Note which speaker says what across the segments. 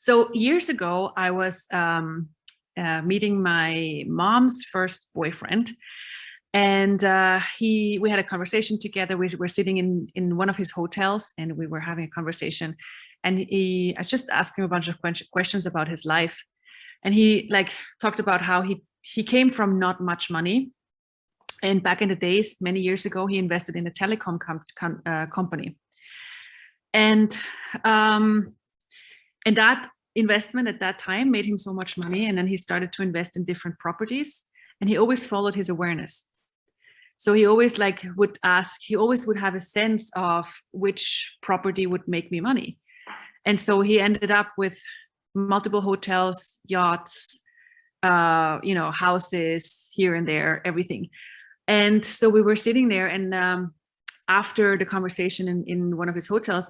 Speaker 1: So years ago, I was meeting my mom's first boyfriend, and we had a conversation together. We were sitting in one of his hotels, and we were having a conversation. And I just asked him a bunch of questions about his life, and he like talked about how he came from not much money, and back in the days, many years ago, he invested in a telecom company, and um, and that investment at that time made him so much money. And then he started to invest in different properties, and he always followed his awareness. So he always he always would have a sense of which property would make me money. And so he ended up with multiple hotels, yachts, houses here and there, everything. And so we were sitting there, and after the conversation in one of his hotels,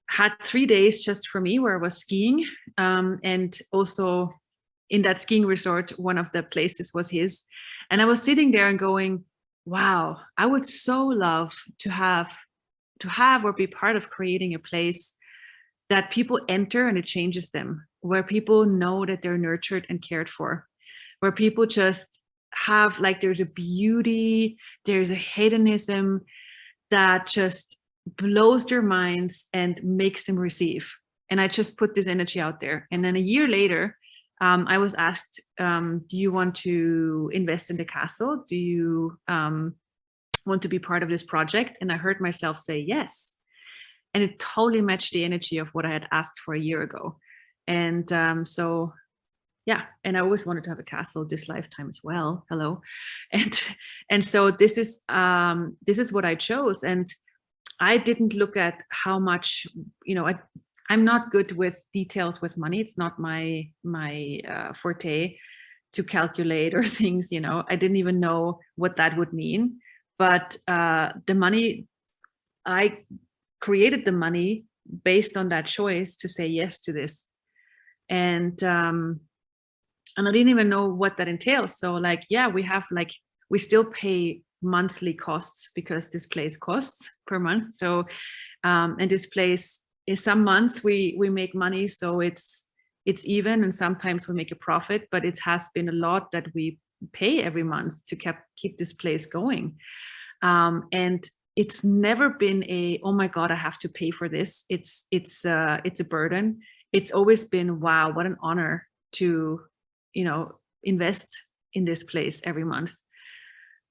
Speaker 1: had 3 days just for me where I was skiing. And also in that skiing resort, one of the places was his. And I was sitting there and going, wow, I would so love to have or be part of creating a place that people enter and it changes them, where people know that they're nurtured and cared for, where people just have there's a beauty, there's a hedonism that just blows their minds and makes them receive. And I just put this energy out there. And then a year later, I was asked, do you want to invest in the castle? Do you want to be part of this project? And I heard myself say yes. And it totally matched the energy of what I had asked for a year ago. And so yeah, and I always wanted to have a castle this lifetime as well. Hello. And so this is what I chose. And I didn't look at how much, I'm not good with details with money. It's not my forte to calculate or things, I didn't even know what that would mean. But the money, I created the money based on that choice to say yes to this. And I didn't even know what that entails. So we still pay monthly costs because this place costs per month. So and this place is, some month we make money, so it's even, and sometimes we make a profit, but it has been a lot that we pay every month to keep this place going. And it's never been oh my God, I have to pay for this. It's a burden. It's always been, wow, what an honor to invest in this place every month.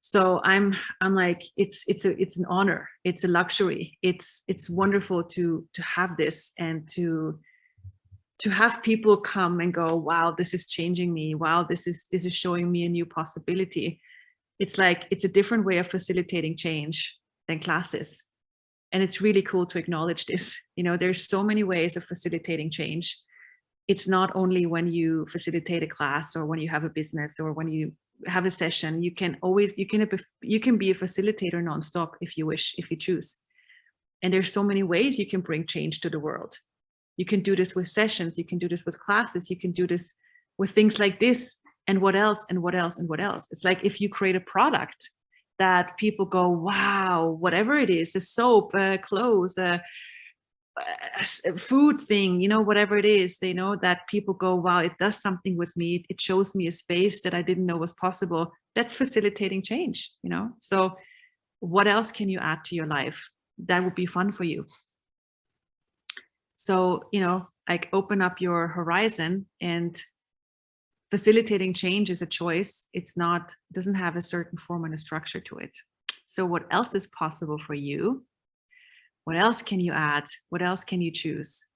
Speaker 1: So I'm like, it's an honor. It's a luxury. It's wonderful to have this, and to have people come and go, wow, this is changing me. Wow, this is showing me a new possibility. It's like, it's a different way of facilitating change than classes. And it's really cool to acknowledge this. There's so many ways of facilitating change. It's not only when you facilitate a class, or when you have a business, or when you have a session. You can be a facilitator nonstop if you wish, if you choose. And there's so many ways you can bring change to the world. You can do this with sessions, you can do this with classes, you can do this with things like this, and what else, and what else, and what else. It's like, if you create a product that people go, wow, whatever it is, a soap, clothes, a food thing, whatever it is, that people go, wow, it does something with me. It shows me a space that I didn't know was possible. That's facilitating change, So what else can you add to your life that would be fun for you? So, open up your horizon, and facilitating change is a choice. Doesn't have a certain form and a structure to it. So what else is possible for you? What else can you add? What else can you choose?